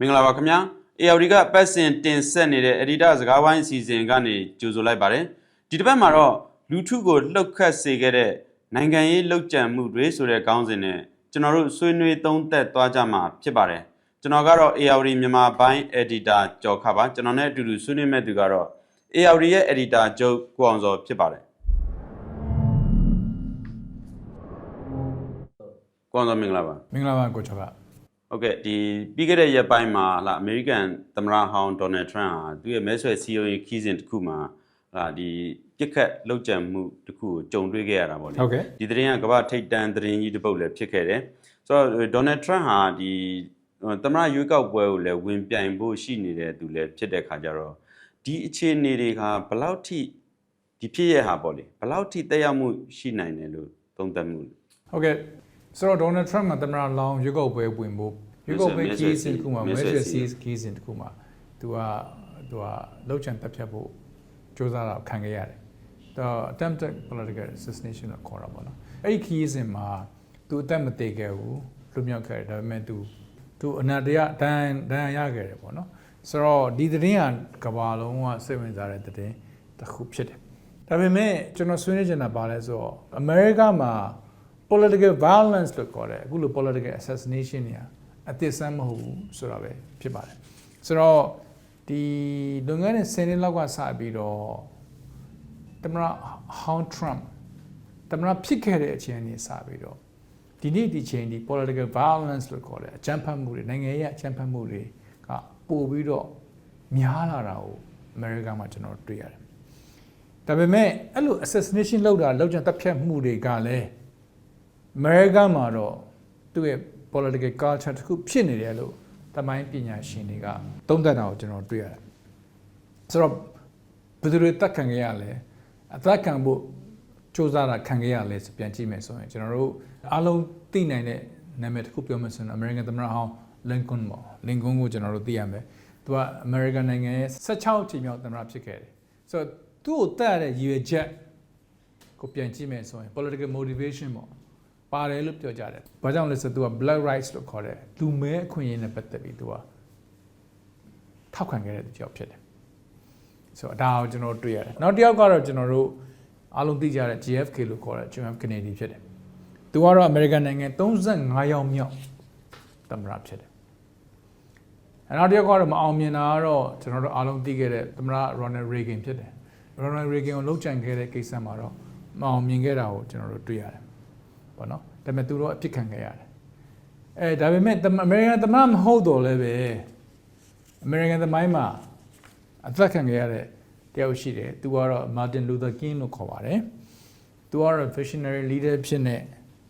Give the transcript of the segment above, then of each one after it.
မင်္ဂလာပါခင်ဗျာ ARD ကပတ်စဉ်တင်ဆက်နေတဲ့ Editor စကားဝိုင်းအစီအစဉ်ကနေကြိုဆိုလိုက်ပါတယ်ဒီတစ်ပတ်မှာတော့လူထုကိုလှုပ်ခတ်စေခဲ့တဲ့နိုင်ငံရေးလှုပ်ကြံမှုတွေဆိုတဲ့ခေါင်းစဉ်နဲ့ကျွန်တော်တို့ဆွေးနွေးသုံးသပ်သွားကြမှာဖြစ်ပါတယ်ကျွန်တော်ကတော့ ARD မြန်မာပိုင်း Editor ကျော်ခပါကျွန်တော်နဲ့အတူတူဆွေးနွေးမဲ့သူကတော့ ARD ရဲ့ Editor ချုပ်ကိုအောင်စောဖြစ်ပါတယ်ကိုအောင်စောမင်္ဂလာပါမင်္ဂလာပါကိုကျော်ကဟုတ်ကဲ့ဒီပြီးခဲ့တဲ့ရက်ပိုင်းမှာဟာအမေရိကန်သမ္မတဟောင်းဒေါ်နယ်ထရန့်ဟာသူ့ရဲ့မဲဆွယ်စီယိုရေးခီးစဉ်တစ်ခုမှာဟာဒီပြစ်ခတ်လှုပ်ကြံမှုတစ်ခုကိုကြုံတွေ့ခဲ့ရတာပေါ့လေဒီသတင်းကကမ္ဘာထိပ်တန်းသတင်းကြီးတစ်ပုဒ်လည်းဖြစ်ခဲ့တယ်ဆိုတော့ဒေါ်နယ်ထရန့်ဟာဒီသမ္မတရွေးကောက်ပွဲကိုလည်းဝင်ပြိုင်ဖို့ရှိနေတဲ့သူလည်းဖြစ်တဲ့ခါကျတော့ဒီအခြေအနေတွေကဘယ်လောက်ထိဒီဖြစ်ရဟာပေါ့လေဘယ်လောက်ထိတက်ရောက်မှုရှိနိုင်တယ်လို့သုံးသပ်မှုဟုတ်ကဲ့ဆိုတော့ဒေါ်နယ်ထရန့်ကသမ္မတလောင်းရွေးကောက်ပွဲဝင်ဖို့ရွေးကောက်ပွဲခီးစဉ်တစ်ခုမှာမဲဆွယ်စီခီးစဉ်တစ်ခုမှာသူကလှုပ်ချန်တက်ဖြတ်ဖို့စ조사တာခံခဲ့ရတယ်တော့ attempted political assassination လို့ခေါ်တာပေါ့နော်အဲ့ဒီခီးစဉ်မှာသူအသက်မသေးခဲ့ဘူးလွတ်မြောက်ခဲ့တယ်ဒါပေမဲ့သူအနာတရဒဏ်ရခဲ့တယ်ပေါ့နော်ဆိုတော့ဒီသတင်းကကမ္ဘာလုံးကစိတ်ဝင်စားတဲ့သတင်းတစ်ခုဖြစ်တယ်ဒါပေမဲ့ကျွန်တော်ဆွေးနွေးချင်တာပါလဲဆိုတော့အမေရိကမှာ political violence လို့ခေါ်တယ်အခုလို political assassination ညာအသစ်ဆန်းမဟုတ်ဘူးဆိုတာပဲဖြစ်ပါတယ်ဆိုတော့ဒီလွန်ခဲ့တဲ့10နှစ်လောက်ကစပြီးတော့သမ္မတဟောင်းထရန့်သမ္မတဖြစ်ခဲ့တဲ့အချိန်ကနေစပြီးတော့ဒီနေ့ဒီချိန်ဒီ political violence လို့ခေါ်တယ်အကြမ်းဖက်မှုတွေနိုင်ငံရေးအကြမ်းဖက်မှုတွေကပို့ပြီးတော့များလာတာကိုအမေရိကန်မှာကျွန်တော်တွေ့ရတယ်ဒါပေမဲ့အဲ့လို assassination လုပ်ကြံတပ်ဖြတ်မှုတွေကလည်းအမေရိကန်မှာတော့သူ့ရဲ့ political culture တခုဖြစ်နေတယ်လို့တမိုင်းပညာရှင်တွေကသုံးသပ်တာကိုကျွန်တော်တွေ့ရတယ်ဆိုတော့ဘယ်သူတွေတက်ခံခဲ့ရလဲအသက်ခံဖို့စ조사တာခံခဲ့ရလဲပြန်ကြည့်မယ်ဆိုရင်ကျွန်တော်တို့အားလုံးသိနိုင်တဲ့နာမည်တစ်ခုပြောမယ်ဆိုရင် American သမ္မတဟောင်း Lincoln ပေါ့ Lincoln ကိုကျွန်တော်တို့သိရမယ်သူက American နိုင်ငံရဲ့16ချိန်မြောက်သမ္မတဖြစ်ခဲ့တယ်ဆိုတော့သူ့ကိုတက်ရတဲ့ရည်ရွယ်ချက်ကိုပြန်ကြည့်မယ်ဆိုရင် political motivation ပေါ့ပါတယ်လို့ပြောကြတယ်။ဘာကြောင့်လဲဆိုတော့ तू က black rights လို့ခေါ်တယ်။လူမဲအခွင့်အရေးနဲ့ပတ်သက်ပြီး तू ကထောက်ခံခဲ့တဲ့သူကြောင့်ဖြစ်တယ်။ဆိုတော့ဒါကိုကျွန်တော်တွေ့ရတယ်။နောက်တစ်ယောက်ကတော့ကျွန်တော်တို့အားလုံးသိကြတဲ့ JFK လို့ခေါ်တဲ့ John F. Kennedy ဖြစ်တယ်။ तू ကတော့ American နိုင်ငံ35ယောက်မြောက်သမ္မတဖြစ်တယ်။နောက်တစ်ယောက်ကတော့မအောင်မြင်တာကတော့ကျွန်တော်တို့အားလုံးသိခဲ့တဲ့သမ္မတ Ronald Reagan ဖြစ်တယ်။ Ronald Reagan ကိုလှုပ်ကြံခဲ့တဲ့ကိစ္စမှာတော့မအောင်မြင်ခဲ့တာကိုကျွန်တော်တို့တွေ့ရတယ်ပေါ့နော်ဒါပေမဲ့သူတို့အပြစ်ခံခဲ့ရတယ်ဒါပေမဲ့အမေရိကန်သမ္မတမဟုတ်တော့လည်းပဲအမေရိကန်သမိုင်းမှာအသက်ခံခဲ့ရတဲ့တယောက်ရှိတယ်သူကတော့ Martin Luther King လို့ခေါ်ပါတယ်သူကတော့ visionary leader ဖြစ်နေ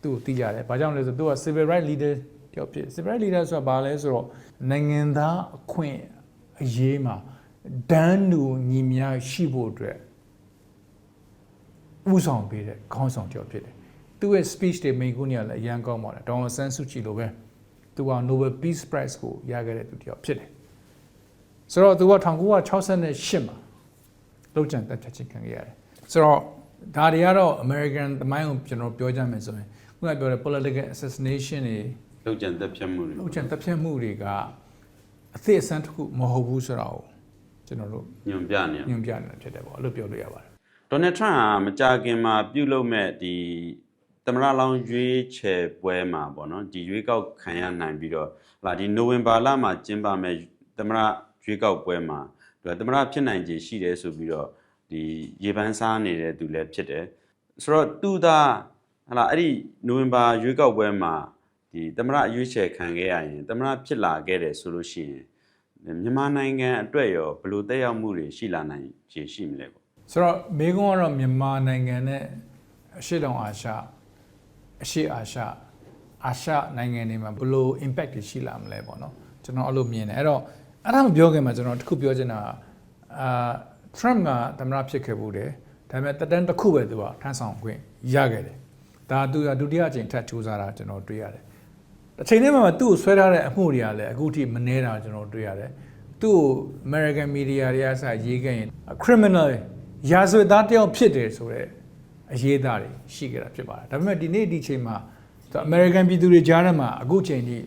သူ့ကိုသိကြတယ်ဘာကြောင့်လဲဆိုတော့သူက civil rights leader တယောက်ဖြစ် civil rights leader ဆိုတာဘာလဲဆိုတော့နိုင်ငံသားအခွင့်အရေးမှာဒန်းတူညီမျှရှိဖို့အတွက်ဥဆောင်ပေးတဲ့ခေါင်းဆောင်တယောက်ဖြစ်တယ်သူ့ရဲ့ speech တွေမိန့်ခွန်းတွေကလည်းအရန်ကောင်းပါတယ်ဒေါ်အောင်ဆန်းစုကြည်လိုပဲသူက Nobel Peace Prize ကိုရခဲ့တဲ့သူတယောက်ဖြစ်တယ်ဆိုတော့သူက1968မှာလှုပ်ကြံတက်ဖြတ်ခြင်းခံခဲ့ရတယ်ဆိုတော့ဒါတွေကတော့ American သမိုင်းကိုကျွန်တော်ပြောကြမယ်ဆိုရင်ခုနပြောတဲ့ political assassination တွေလှုပ်ကြံတက်ဖြတ်မှုတွေကအသစ်အဆန်းတစ်ခုမဟုတ်ဘူးဆိုတာကိုကျွန်တော်တို့ညွန်ပြနေတာဖြစ်တယ်ပေါ့အဲ့လိုပြောလို့ရပါတယ်ဒေါ်နယ်ထရန့်ဟာမကြာခင်မှာပြုလုပ်မဲ့ဒီသမ္မတလောင်းရွေးချယ်ပွဲမှာပေါ့နော်ဒီရွေးကောက်ခံရနိုင်ပြီးတော့ဟာဒီနိုဝင်ဘာလမှာကျင်းပမဲ့သမ္မတရွေးကောက်ပွဲမှာသမ္မတဖြစ်နိုင်ခြေရှိတယ်ဆိုပြီးတော့ဒီရေပန်းစားနေတဲ့သူလည်းဖြစ်တယ်ဆိုတော့သူသာအဲ့ဒီနိုဝင်ဘာရွေးကောက်ပွဲမှာဒီသမ္မတရွေးချယ်ခံခဲ့ရရင်သမ္မတဖြစ်လာခဲ့တယ်ဆိုလို့ရှိရင်မြန်မာနိုင်ငံအတွက်ရောဘယ်လိုသက်ရောက်မှုတွေရှိလာနိုင်ခြေရှိမလဲပေါ့ဆိုတော့မေကွန်းကတော့မြန်မာနိုင်ငံနဲ့အရှေ့တောင်အာရှအရှေ့အာရှနိုင်ငံတွေမှာဘယ်လို impact တွေရှိလာမလဲပေါ့နော်ကျွန်တော်အဲ့လိုမြင်တယ်အဲ့တော့အဲ့ဒါမပြောခင်မှာကျွန်တော်တစ်ခုပြောချင်တာTrump ကသမ္မတဖြစ်ခဲ့ဘူးတယ်ဒါပေမဲ့တက်တန်းတစ်ခုပဲသူကထမ်းဆောင်ခွင့်ရခဲ့တယ်ဒါသူကဒုတိယအကြိမ်ထပ်စူးစမ်းတာကျွန်တော်တွေ့ရတယ်တစ်ချိန်တည်းမှာသူ့ကိုဆွဲထားတဲ့အမှုတွေကလည်းအခုထိမနှဲတာကျွန်တော်တွေ့ရတယ်သူ့ကို American media တွေကစရေးခဲ့ရင် criminal ရာဇဝတ်သားတယောက်ဖြစ်တယ်ဆိုတော့အရေးသားတွေရှိကြတာဖြစ်ပါတယ်ဒါပေမဲ့ဒီနေ့ဒီချိန်မှာ American ပြည်သူတွေကြားထဲမှာအခုချိန်ထိ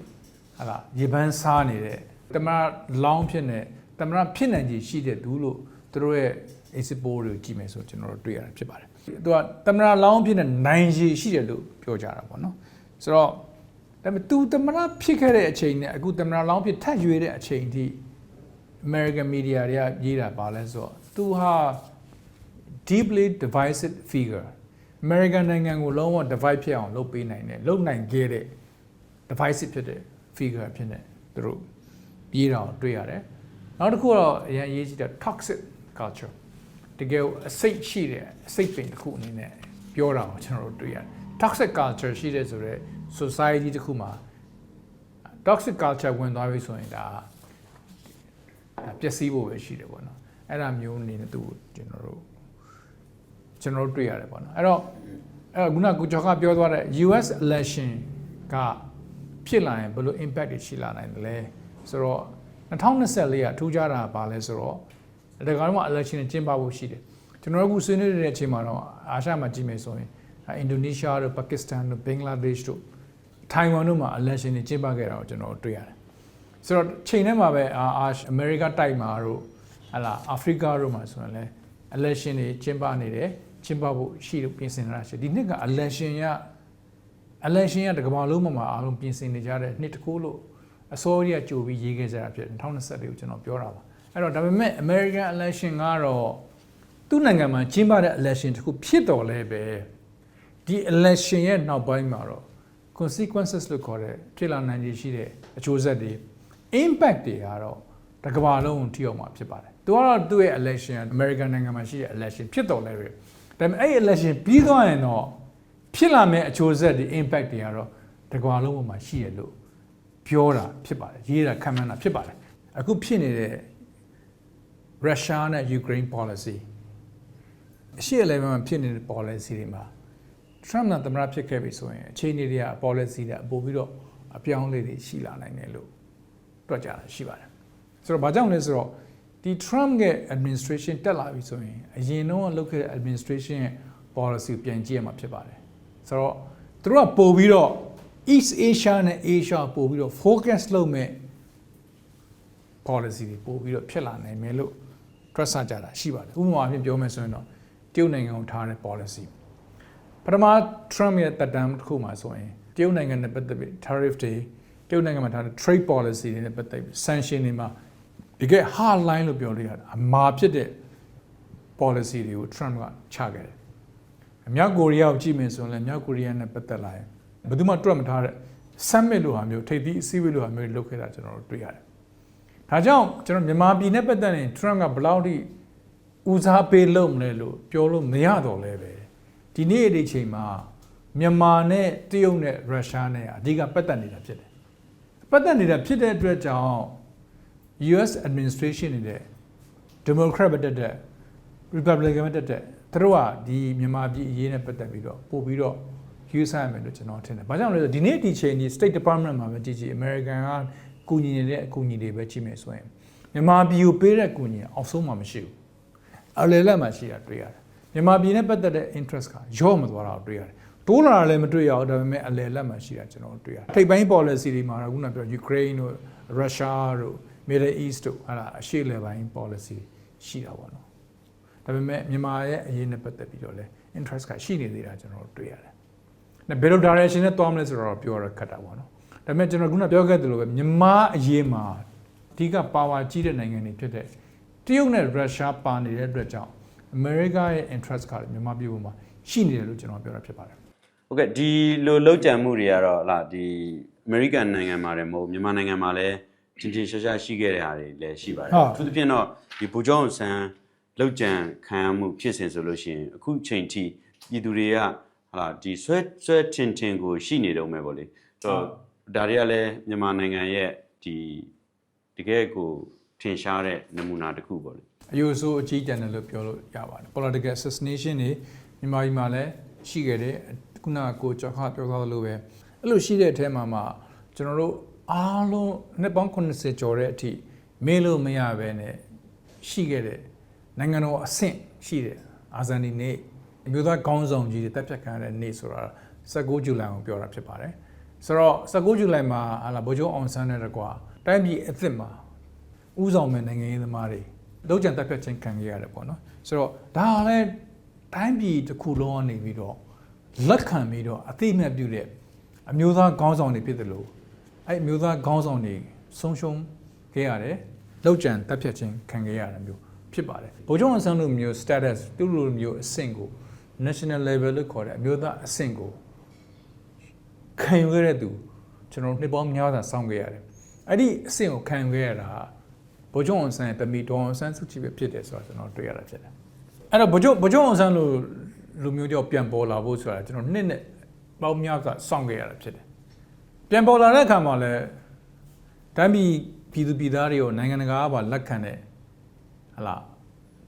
ဟာရေပန်းစားနေတဲ့ တမန်လောင်းဖြစ်နေတမန်ဖြစ်နိုင်ကြီးရှိတဲ့သူလို့သူတို့ရဲ့ expo တွေကိုကြည့်မယ်ဆိုကျွန်တော်တို့တွေ့ရတာဖြစ်ပါတယ်သူကတမန်လောင်းဖြစ်နေနိုင်ကြီးရှိတယ်လို့ပြောကြတာပေါ့နော်ဆိုတော့ဒါပေမဲ့သူတမန်ဖြစ်ခဲ့တဲ့အချိန်နဲ့အခုတမန်လောင်းဖြစ်ထပ်ရွေးတဲ့အချိန်ထိ American media တွေကရေးတာပါလဲဆိုတော့သူဟာ deeply divisive figure American နိုင်ငံကိုလုံးဝ divide ဖြစ်အောင်လုပ်ပေးနိုင်တယ်လုပ်နိုင်ခဲ့တဲ့ divisive ဖြစ်တဲ့ figure ဖြစ်နေသူတို့ရေးတာကိုတွေ့ရတယ်နောက်တစ်ခုတော့အရင်ရေးကြည့်တဲ့ toxic culture တကယ်အစိတ်ရှိတဲ့အစိတ်ပင်တစ်ခုအနေနဲ့ပြောတာကိုကျွန်တော်တို့တွေ့ရတယ် toxic culture ရှိတဲ့ဆိုတော့ society တစ်ခုမှာ toxic culture ဝင်သွားပြီဆိုရင်ဒါပျက်စီးဖို့ပဲရှိတယ်ပေါ့နော်အဲ့ဒါမျိုးအနေနဲ့သူကျွန်တော်တို့တွေ့ရတယ်ပေါ့နော်အဲ့တော့ခုနကကိုကျော်ကပြောသွားတဲ့ US election ကဖြစ်လာရင်ဘယ်လို impact တွေရှိလာနိုင်တယ်လဲဆိုတော့2024ကထူးခြားတာပါလဲဆိုတော့ဒီကောင်က election ကျင်းပဖို့ရှိတယ်ကျွန်တော်တို့အခုဆွေးနွေးနေတဲ့အချိန်မှာတော့အာရှမှာကြည့်မယ်ဆိုရင်အင်ဒိုနီးရှားတို့ပါကစ္စတန်တို့ဘင်္ဂလားဒေ့ရှ်တို့ထိုင်ဝမ်တို့မှာ election တွေကျင်းပခဲ့တာကိုကျွန်တော်တွေ့ရတယ်ဆိုတော့ချိန်ထဲမှာပဲအမေရိကတိုက်မှာတို့ဟလာအာဖရိကတို့မှာဆိုရင်လည်း election တွေကျင်းပနေတယ်ကျင်းပဖို့ရှိလို့ပြင်ဆင်နေတာရှိဒီနှစ်က election ကတကမ္ဘာလုံးမှာအားလုံးပြင်ဆင်နေကြတဲ့နှစ်တစ်ခုလို့အစိုးရကြိုပြီးရေးခဲ့ကြတာဖြစ်2024ကိုကျွန်တော်ပြောတာပါအဲ့တော့ဒါပေမဲ့ American election ကတော့သူ့နိုင်ငံမှာကျင်းပတဲ့ election တစ်ခုဖြစ်တော်လဲပဲဒီ election ရဲ့နောက်ပိုင်းမှာတော့ consequences လို့ခေါ်တဲ့ဖြစ်လာနိုင်ရှိတဲ့အကျိုးဆက်တွေ impact တွေကတော့တကမ္ဘာလုံးထိရောက်မှာဖြစ်ပါတယ်သူကတော့သူ့ရဲ့ election American နိုင်ငံမှာရှိတဲ့ election ဖြစ်တော်လဲပဲဒါပေမဲ့အဲ့ election ပြီးသွားရင်တော့ဖြစ်လာမယ့်အကျိုးဆက်တွေ impact တွေကတော့တကမ္ဘာလုံးပေါ်မှာရှိရလို့ပြောတာဖြစ်ပါတယ်ရေးတာခံမှန်းတာဖြစ်ပါတယ်အခုဖြစ်နေတဲ့ရုရှားနဲ့ Ukraine policy အရှေ့အလယ်ပိုင်းမှာဖြစ်နေတဲ့ policy တွေမှာ Trump ကသမ္မတဖြစ်ခဲ့ပြီဆိုရင်အခြေအနေတွေက policy တွေပို့ပြီးတော့အပြောင်းလဲတွေရှိလာနိုင်တယ်လို့တွက်ကြတာရှိပါတယ်ဆိုတော့ဘာကြောင့်လဲဆိုတော့ဒီ Trump ရဲ့ administration တက်လာပြီဆိုရင်အရင်တော့လုပ်ခဲ့တဲ့ administration ရဲ့ policy ပြန်ကြည့်ရမှာဖြစ်ပါတယ်ဆိုတော့သူတို့ကပို့ပြီးတော့ East Asia နဲ့ Asia ပို့ပြီးတော့ focus လုပ်မဲ့ policy တွေပို့ပြီးတော့ဖြစ်လာနိုင်မယ်လို့တွက်ဆကြတာရှိပါတယ်ဥပမာအဖြစ်ပြောမယ်ဆိုရင်တော့တရုတ်နိုင်ငံကိုထားတဲ့ policy ပထမ Trump ရဲ့တက်တမ်းတစ်ခုမှာဆိုရင်တရုတ်နိုင်ငံနဲ့ပတ်သက်ပြီး tariff တွေတရုတ်နိုင်ငံမှာထားတဲ့ trade policy တွေနဲ့ပတ်သက်ပြီး sanction တွေမှာဒီက hard line လို့ပြောလို့ရတယ်အမှားဖြစ်တဲ့ policy တွေကို Trump ကချခဲ့တယ်မြောက်ကိုရီးယားကိုကြည့်မယ်ဆိုရင်လည်းမြောက်ကိုရီးယားနဲ့ပတ်သက်လာရင်ဘယ်သူမှတွက်မထားတဲ့ summit လိုဟာမျိုးထိပ်သီးအစည်းအဝေးလိုဟာမျိုးလုပ်ခဲ့တာကျွန်တော်တို့တွေ့ရတယ်ဒါကြောင့်ကျွန်တော်မြန်မာပြည်နဲ့ပတ်သက်ရင် Trump ကဘယ်လောက်ထိဦးစားပေးလုပ်မလဲလို့ပြောလို့မရတော့လဲပဲဒီနေ့ဒီချိန်မှာမြန်မာနဲ့တရုတ်နဲ့ရုရှားနဲ့အဓိကပတ်သက်နေတာဖြစ်တယ်ပတ်သက်နေတာဖြစ်တဲ့အတွက်ကြောင့် US administration နေတဲ့ Democrat ဘက်တက်တဲ့ Republican ဘက်တက်တဲ့သူတို့ကဒီမြန်မာပြည်အရေးနဲ့ပတ်သက်ပြီးတော့ပို့ပြီးတော့ယူဆရမယ်လို့ကျွန်တော်ထင်တယ်။ဘာကြောင့်လဲဆိုတော့ဒီနေ့ဒီချိန်ဒီ State Department မှာပဲကြည့်ကြည့် American ကကူညီနေတဲ့အကူအညီတွေပဲကြည့်မယ်ဆိုရင်မြန်မာပြည်ကိုပေးတဲ့အကူအညီအောက်ဆုံးမှာမရှိဘူး။အလယ်လက်မှာရှိတာတွေ့ရတယ်။မြန်မာပြည်နဲ့ပတ်သက်တဲ့ interest ကရော့မသွားတာကိုတွေ့ရတယ်။တိုးလာတာလည်းမတွေ့ရဘူးဒါပေမဲ့အလယ်လက်မှာရှိတာကျွန်တော်တွေ့ရတယ်။ထိပ်ပိုင်း policy တွေမှာတော့ခုနပြော Ukraine တို့ Russia တို့ Middle East တို့အဲ့ဒါအရှေ့လယ်ပိုင်း policy ရှိတာပေါ့နော်။ဒါပေမဲ့မြန်မာရဲ့အရေးနဲ့ပတ်သက်ပြီးတော့လည်း interest ကရှိနေသေးတာကျွန်တော်တွေ့ရတယ်။ဘယ်လို direction နဲ့သွားမလဲဆိုတော့ပြောရခက်တာပေါ့နော်။ဒါပေမဲ့ကျွန်တော်ခုနပြောခဲ့သလိုပဲမြန်မာအရေးမှာအဓိက power ကြီးတဲ့နိုင်ငံတွေဖြစ်တဲ့တရုတ်နဲ့ရုရှားပါနေတဲ့အတွက်ကြောင့် America ရဲ့ interest ကမြန်မာပြည်ပေါ်မှာရှိနေတယ်လို့ကျွန်တော်ပြောတာဖြစ်ပါတယ်။ဟုတ်ကဲ့ဒီလိုလှုပ်ကြံမှုတွေကတော့ဟာဒီ American နိုင်ငံမှာလည်းမဟုတ်မြန်မာနိုင်ငံမှာလည်းချင်းချင်းရှားရှားရှိခဲ့တဲ့ဟာတွေလည်းရှိပါတယ်။သူတို့ပြင်တော့ဒီဘူကျောင်းဆန်လှုပ်ကြံခံရမှုဖြစ်စဉ်ဆိုလို့ရှိရင်အခုချိန်ထိပြည်သူတွေကဟာဒီဆွဲထင်ကိုရှိနေတော့မယ်ပေါ့လေ။ဆိုတော့ဒါတွေကလည်းမြန်မာနိုင်ငံရဲ့ဒီတကယ်ကိုထင်ရှားတဲ့နမူနာတစ်ခုပေါ့လေအယူဆိုအကြီးကျယ်တယ်လို့ပြောလို့ရပါတယ် political assassination တွေမြန်မာပြည်မှာလည်းရှိခဲ့တယ်ခုနကကိုကျော်ခပြောသွားလို့ပဲအဲ့လိုရှိတဲ့အထဲမှာကျွန်တော်တို့အားလုံးနှစ်ပေါင်း80ကျော်တဲ့အထိမေးလို့မရဘဲနဲ့ရှိခဲ့တဲ့နိုင်ငံတော်အဆင့်ရှိတဲ့အာဇာနည်နေ့အမျိုးသားခေါင်းဆောင်ကြီးတွေတပ်ဖြတ်ခံရတဲ့နေ့ဆိုတာ19ဇူလိုင်ကိုပြောတာဖြစ်ပါတယ်ဆိုတော့19ဇူလိုင်မှာဟာလာဗိုလ်ချုပ်အောင်ဆန်းနဲ့တကွာ တိုင်းပြည်အသစ်မှာဥဆောင်မဲ့နိုင်ငံရေးသမားတွေလောက်ကျန်တက်ဖြတ်ခြင်းခံခဲ့ရတယ်ပေါ့နော်ဆိုတော့ဒါလည်းတိုင်းပြည်တစ်ခုလုံးကနေပြီးတော့လက်ခံပြီးတော့အသိအမှတ်ပြုတဲ့အမျိုးသားခေါင်းဆောင်တွေဖြစ်တယ်လို့အဲ့အမျိုးသားခေါင်းဆောင်တွေဆုံးရှုံးခဲ့ရတယ်လောက်ကျန်တက်ဖြတ်ခြင်းခံခဲ့ရတာမျိုးဖြစ်ပါတယ်ဗိုလ်ချုပ်အောင်ဆန်းတို့မျိုး status သူတို့မျိုးအဆင့်ကို national level လို့ခေါ်တဲ့အမျိုးသားအဆင့်ကိုခံယူခဲ့တဲ့သူကျွန်တော်နှစ်ပေါင်းများစွာစောင့်ခဲ့ရတယ်အဲ့ဒီအဆင့်ကိုခံယူခဲ့ရတာဗိုလ်ချုပ်အောင်ဆန်းရဲ့တမီဒေါ်အောင်ဆန်းစုကြည်ပဲဖြစ်တယ်ဆိုတာကျွန်တော်တွေ့ရတာဖြစ်တယ်အဲ့တော့ဗိုလ်ချုပ်အောင်ဆန်းလို့လူမျိုးကြောင့်ပြန်ပေါ်လာဖို့ဆိုတာကျွန်တော်နှစ်နဲ့ပေါင်းများစွာစောင့်ခဲ့ရတာဖြစ်တယ်ပြန်ပေါ်လာတဲ့အခါမှာလည်းတိုင်းပြည်သူပြည်သားတွေကိုနိုင်ငံတကာကပါလက်ခံတဲ့ဟလာ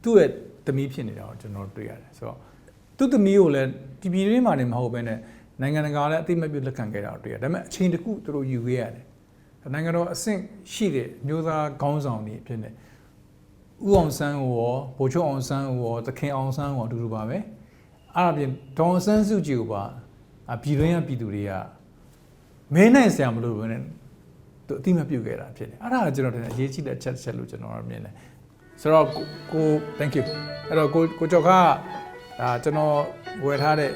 သူ့ရဲ့တမီဖြစ်နေတာကိုကျွန်တော်တွေ့ရတယ်ဆိုတော့သူ့တမီကိုလည်းဒီပြည်တွင်းမှာနေမဟုတ်ဘဲနဲ့နိုင်ငံတကာလည်းအသိမှတ်ပြုလက်ခံခဲ့တာကိုတွေ့ရတယ်ဒါပေမဲ့အချိန်တစ်ခုသူတို့ယူခဲ့ရတယ်နိုင်ငံတော်အဆင့်ရှိတဲ့မျိုးသားခေါင်းဆောင်တွေဖြစ်နေဦးအောင်ဆန်းကိုရောဗိုလ်ချုပ်အောင်ဆန်းကိုရောသခင်အောင်ဆန်းကိုရောအတူတူပါပဲအဲ့ဒါပြင်ဒေါ်ဆန်းစုကြည်ကိုပါပြည်တွင်းကပြည်သူတွေကမင်းနိုင်ဆရာမလို့ပဲနဲ့သူအတိမပြုတ်ခဲ့တာဖြစ်တယ်အဲ့ဒါကကျွန်တော်အရေးကြီးတဲ့အချက်လို့ကျွန်တော်မြင်တယ်ဆိုတော့ကို thank you အဲ့တော့ကိုကျော်ကကျွန်တော်ဝယ်ထားတဲ့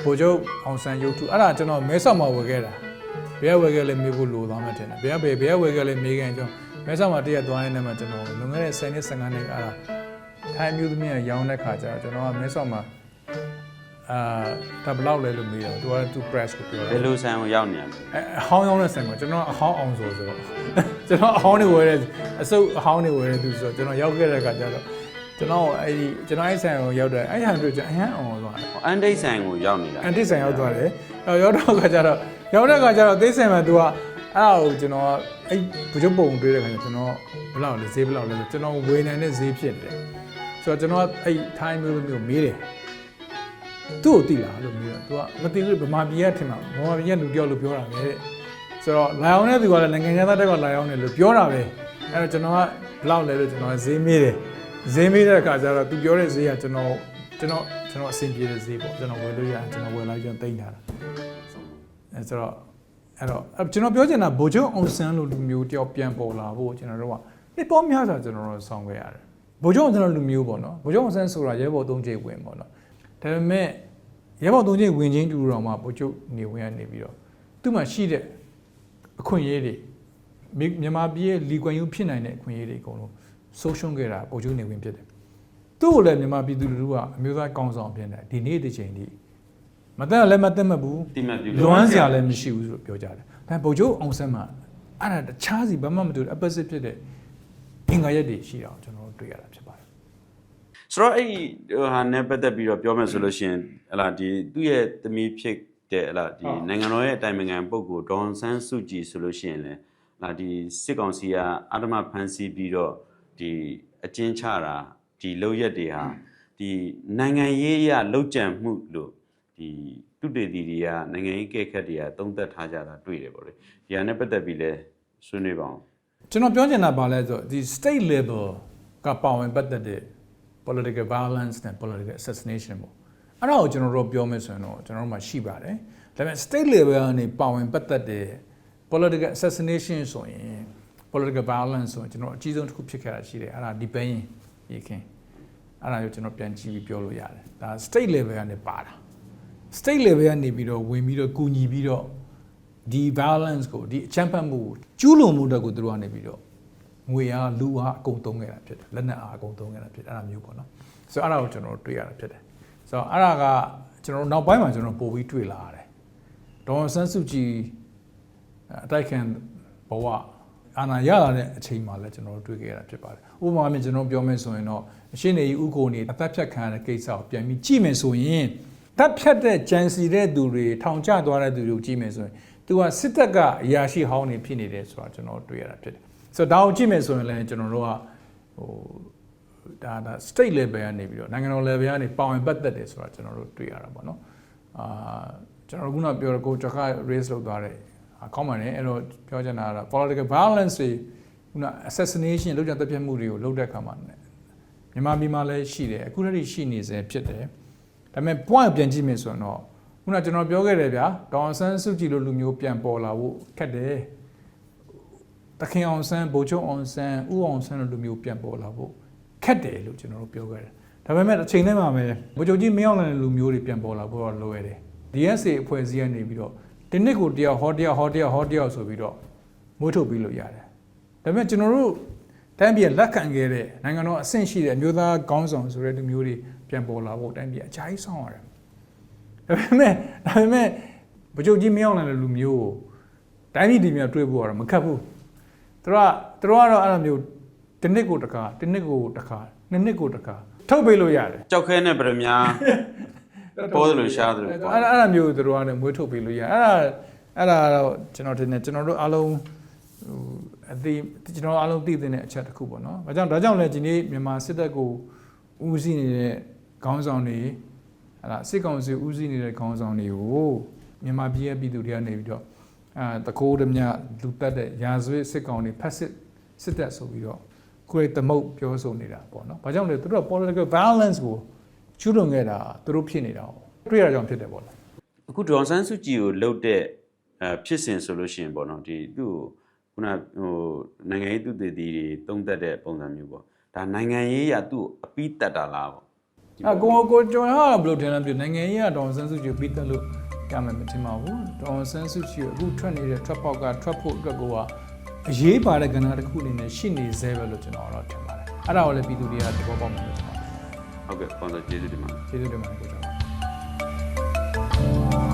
ဗိုလ်ချုပ်အောင်ဆန်းရုပ်ထုအဲ့ဒါကျွန်တော်မဲဆောက်မှာဝယ်ခဲ့တာဘယ်ဝယ်ခဲ့လဲမေးဖို့လိုသွားမှထင်တယ်ဘယ်ဝယ်ခဲ့လဲမေးခင်ကျွန်တော်မဲဆောက်မှာတရက်သွားနေတဲ့မှာကျွန်တော်လွန်ခဲ့တဲ့10နှစ်15နှစ်အဲ့ဒါထိုင်းမျိုးသမီးကရောင်းတဲ့ခါကျတော့ကျွန်တော်ကမဲဆောက်မှာဒါဘလောက်လဲလို့မေးတော့သူ press ကိုပြောတယ်ဘယ်လိုဆန်ကိုရောက်နေရလဲအဟောင်းရောင်းတဲ့ဆန်ကိုကျွန်တော်အဟောင်းအောင်ဆိုတော့ကျွန်တော်အဟောင်းတွေဝယ်တဲ့အစုပ်အဟောင်းတွေဝယ်တဲ့သူဆိုတော့ကျွန်တော်ရောက်ခဲ့တဲ့ခါကျတော့ကျွန်တော်အဲ့ဆန်ကိုရောက်တယ်အဲ့ဟန်တို့ကျွန်တော်အဟမ်းအောင်သွားတယ်အန်တိတ်ဆန်ကိုရောက်နေတာအန်တိတ်ဆန်ရောက်သွားတယ်ရောက်တဲ့ခါကျတော့သိဆန်မှာ तू ကအဲ့ဒါကိုကျွန်တော်အဲ့ဘုချုပ်ပုံတွေးတဲ့ခါကျကျွန်တော်ဘလောက်လဲဈေးဘလောက်လဲဆိုကျွန်တော်ဝယ်နိုင်တဲ့ဈေးဖြစ်တယ်ဆိုတော့ကျွန်တော်အဲ့ထိုင်းမျိုးမျိုးမေးတယ်သူ့ကိုတိလားလို့မေးတော့ तू ကမသိဘူးဗမာပြည်ကထင်မှာဗမာပြည်ကလူပြောလို့ပြောတာပဲတဲ့ဆိုတော့လာအောင်တဲ့သူကလည်းနိုင်ငံခြားသားတက်ကလာအောင်တယ်လို့ပြောတာပဲအဲ့တော့ကျွန်တော်ကဘလောက်လဲလို့ကျွန်တော်ဈေးမေးတယ်ဈေးမေးတဲ့အခါကျတော့ तू ပြောတဲ့ဈေးကကျွန်တော်အဆင်ပြေတဲ့ဈေးပေါ့ကျွန်တော်ဝယ်လို့ရတယ်ကျွန်တော်ဝယ်လိုက်ကျွန်တော်တိမ့်ထားတာအဲဆိုတော့ကျွန်တော်ပြောချင်တာဗိုလ်ချုပ်အောင်ဆန်းလိုလူမျိုးတယောက်ပြန်ပေါ်လာဖို့ကျွန်တော်တို့ကနှစ်ပေါင်းများစွာကျွန်တော်တို့ဆောင်ခဲ့ရတယ်ဗိုလ်ချုပ်အောင်ဆန်းလိုလူမျိုးပေါ့နော်ဗိုလ်ချုပ်အောင်ဆန်းဆိုတာရဲဘော်၃ချိန်ဝင်ပေါ့နော်ဒါပေမဲ့ရဲဘော်၃ချိန်ဝင်ချင်းတူတော်မှာဗိုလ်ချုပ်နေဝင်ကနေပြီးတော့သူ့မှာရှိတဲ့အခွင့်အရေးတွေမြန်မာပြည်ရဲ့လီကွမ်ယူဖြစ်နိုင်တဲ့အခွင့်အရေးတွေအကုန်လုံးဆုံးရှုံးခဲ့တာဗိုလ်ချုပ်နေဝင်ဖြစ်တယ်သူ့ကိုလည်းမြန်မာပြည်သူလူထုကအမျိုးသားကောင်းဆောင်ဖြစ်နေဒီနေ့ဒီချိန်ထိမတတ်လည်းမတတ်မှဘူးလွမ်းစရာလည်းမရှိဘူးလို့ပြောကြတယ်ဒါဗိုလ်ချုပ်အောင်ဆန်းမှာအဲ့ဒါတခြားစီဘာမှမတူ opposite ဖြစ်တဲ့အင်္ဂါရက်တွေရှိတာကိုကျွန်တော်တို့တွေ့ရတာဖြစ်ပါတယ်ဆိုတော့အဲ့ဟာနဲ့ပတ်သက်ပြီးတော့ပြောမယ်ဆိုလို့ရှိရင်ဟလာဒီသူ့ရဲ့သမီးဖြစ်တဲ့ဟလာဒီနိုင်ငံတော်ရဲ့အတိုင်ပင်ခံပုဂ္ဂိုလ်ဒေါ်ဆန်းစုကြည်ဆိုလို့ရှိရင်လည်းဟလာဒီစစ်ကောင်စီကအဓမ္မဖမ်းဆီးပြီးတော့ဒီအကျဉ်းချတာဒီလောက်ရက်တွေဟာဒီနိုင်ငံရေးအရလောက်ကျန်မှုလို့ဒီသူတေတီတွေကနိုင်ငံရေးကဲခတ်တွေကသုံးသပ်ထားကြတာတွေ့တယ်ပေါ့လေဒီဟာနဲ့ပတ်သက်ပြီးလဲဆွေးနွေးပါအောင်ကျွန်တော်ပြောချင်တာပါလဲဆိုဒီ state level ကပါဝင်ပတ်သက်တဲ့ political violence နဲ့ political assassination ပေါ့အဲ့ဒါကိုကျွန်တော်တို့ပြောမယ်ဆိုရင်တော့ကျွန်တော်တို့မှာရှိပါတယ်ဒါပေမဲ့ state level ကနေပါဝင်ပတ်သက်တဲ့ political assassination ဆိုရင် political violence ဆိုရင်ကျွန်တော်အကြီးဆုံးတစ်ခုဖြစ်ခဲ့တာရှိတယ်အဲ့ဒါဒီပင်းရေခင်အဲ့ဒါကိုကျွန်တော်ပြန်ကြည့်ပြီးပြောလို့ရတယ်ဒါ state level ကနေပါတာ state level ကနေပြီးတော့ဝင်ပြီးတော့ကူညီပြီးတော့ဒီ violence ကိုဒီအချမ်းဖတ်မှုကျူးလွန်မှုတွေကိုသူတို့ကနေပြီးတော့ငွေအားလူအားအကုန်သုံးခဲ့တာဖြစ်တယ်လက်နက်အားအကုန်သုံးခဲ့တာဖြစ်တယ်အဲ့ဒါမျိုးပေါ့နော်ဆိုတော့အဲ့ဒါကိုကျွန်တော်တို့တွေ့ရတာဖြစ်တယ်ဆိုတော့အဲ့ဒါကကျွန်တော်နောက်ပိုင်းမှာကျွန်တော်ပို့ပြီးတွေ့လာရတယ်ဒေါ်ဆန်းစုကြည်အတိုက်ခံဘဝအာဏာရလာတဲ့အချိန်မှာလည်းကျွန်တော်တို့တွေ့ခဲ့ရတာဖြစ်ပါတယ်ဥပမာမျိုးကျွန်တော်ပြောမယ်ဆိုရင်တော့အရှင်းနေဥကိုနေအသက်ဖြတ်ခံရတဲ့ကိစ္စကိုပြန်ပြီးကြည့်မယ်ဆိုရင်တပ်ဖြတ်တဲ့ကြံစီတဲ့သူတွေထောင်ကျသွားတဲ့သူတွေကိုကြည့်မယ်ဆိုရင်သူကစစ်တပ်ကအရာရှိဟောင်းနေဖြစ်နေတယ်ဆိုတာကျွန်တော်တွေ့ရတာဖြစ်တယ်ဆိုတော့ဒါကိုကြည့်မယ်ဆိုရင်လည်းကျွန်တော်တို့ကဒါ state level ကနေပြီးတော့နိုင်ငံတော် level ကနေပါဝင်ပတ်သက်တယ်ဆိုတာကျွန်တော်တို့တွေ့ရတာပေါ့နော်ကျွန်တော်ခုနပြောတဲ့ကိုကျော်ခ raise လုပ်သွားတယ်ကောင်းပါတယ်အဲ့တော့ပြောချင်တာက political violence တွေခုန assassination လုပ်ကြတဲ့ပြစ်မှုတွေကိုလုပ်တဲ့အခါမှာမြန်မာပြည်မှာလည်းရှိတယ်အခုတည်းရှိနေစေဖြစ်တယ်ဒါပေမဲ့ point ပြန်ကြည့်မယ်ဆိုရင်တော့ ခုနကျွန်တော်ပြောခဲ့တယ်ဗျာဒေါအောင်ဆန်းစုကြည်လိုလူမျိုးပြန်ပေါ်လာဖို့ခက်တယ်တခင်အောင်ဆန်းဗိုလ်ချုပ်အောင်ဆန်းဦးအောင်ဆန်းလိုလူမျိုးပြန်ပေါ်လာဖို့ခက်တယ်လို့ကျွန်တော်တို့ပြောခဲ့တယ်ဒါပေမဲ့အချိန်နဲ့မှပဲဗိုလ်ချုပ်ကြီးမင်းအောင်လှိုင်လူမျိုးတွေပြန်ပေါ်လာဖို့တော့လိုရတယ် DSA အဖွဲ့အစည်းကနေပြီးတော့ဒီနှစ်ကိုတယောက်ဟောတယောက်ဆိုပြီးတော့မွေးထုတ်ပြီးလို့ရတယ်ဒါပေမဲ့ကျွန်တော်တို့တိုင်းပြည်လက်ခံခဲ့တဲ့နိုင်ငံတော်အဆင့်ရှိတဲ့အမျိုးသားခေါင်းဆောင်ဆိုတဲ့လူမျိုးတွေပြန်ပေါ်လာဖို့တိုင်းပြည်အကြိုက်ဆောင်ရတယ်ဒါပေမဲ့ဗိုလ်ချုပ်ကြီးမင်းအောင်လှိုင်လူမျိုးကိုတိုင်းပြည်ဒီမျိုးတွေ့ဖို့ကတော့မခက်ဘူးသူတို့ကတော့အဲ့လိုမျိုးတစ်နှစ်ကိုတစ်ခါနှစ်နှစ်ကိုတစ်ခါထုတ်ပေးလို့ရတယ်ကြောက်ခဲနဲ့ဗရမများပေါ်တယ်လို့ရှားတယ်လို့အဲ့လိုမျိုးသူတို့ကလည်းမွေးထုတ်ပေးလို့ရအဲ့ဒါတော့ကျွန်တော်ထင်တယ်ကျွန်တော်တို့အားလုံးကျွန်တော်အားလုံးသိတဲ့အချက်တစ်ခုပေါ့နော်ဒါကြောင့်လည်းဒီနေ့မြန်မာစစ်တပ်ကိုဦးစီးနေတဲ့ခေါင်းဆောင်တွေစစ်ကောင်စီဦးစီးနေတဲ့ခေါင်းဆောင်တွေကိုမြန်မာပြည်ရဲ့ပြည်သူတွေကနေပြီးတော့တကိုးတမြလူတက်တဲ့ရာဇဝတ်စစ်ကောင်တွေဖက်စစ်တပ်ဆိုပြီးတော့ကိုယ်သမုတ်ပြောဆိုနေတာပေါ့နော်။ဘာကြောင့်လဲသူတို့က political violence ကိုကျူးလွန်ခဲ့တာသူတို့ဖြစ်နေတာ။တွေ့ရကြောင်ဖြစ်တယ်ပေါ့လေ။အခုဒေါ်ဆန်းစုကြည်ကိုလှုပ်တဲ့ဖြစ်စဉ်ဆိုလို့ရှိရင်ပေါ့နော်ဒီသူ့ခုနနိုင်ငံရေးသူတည်တည်တွေတုံးသက်တဲ့ပုံစံမျိုးပေါ့။ဒါနိုင်ငံရေးရသူ့အပီးတက်တာလားပေါ့။ကိုကျွန်တော်ကဘယ်လိုထင်လဲပြနိုင်ငံရေးကဒေါ်ဆန်းစုကြည်ပြီးတက်လို့ရမယ်မထင်ပါဘူး။ဒေါ်ဆန်းစုကြည်အခုထွက်နေတဲ့ ထွက်ပေါက်ကထွက်ဖို့အတွက်ကအရေးပါတဲ့ကဏ္ဍတစ်ခုအနေနဲ့ရှိနေသေးပဲလို့ကျွန်တော်တော့ထင်ပါတယ်။အဲ့ဒါကိုလည်းပြည်သူတွေကသဘောပေါက်မယ်လို့ကျွန်တော်ဟုတ်ကဲ့ပုံစံကျေးဇူးတင်ပါတယ်ကျေးဇူးတင်ပါတယ်ကိုကျွန်တော်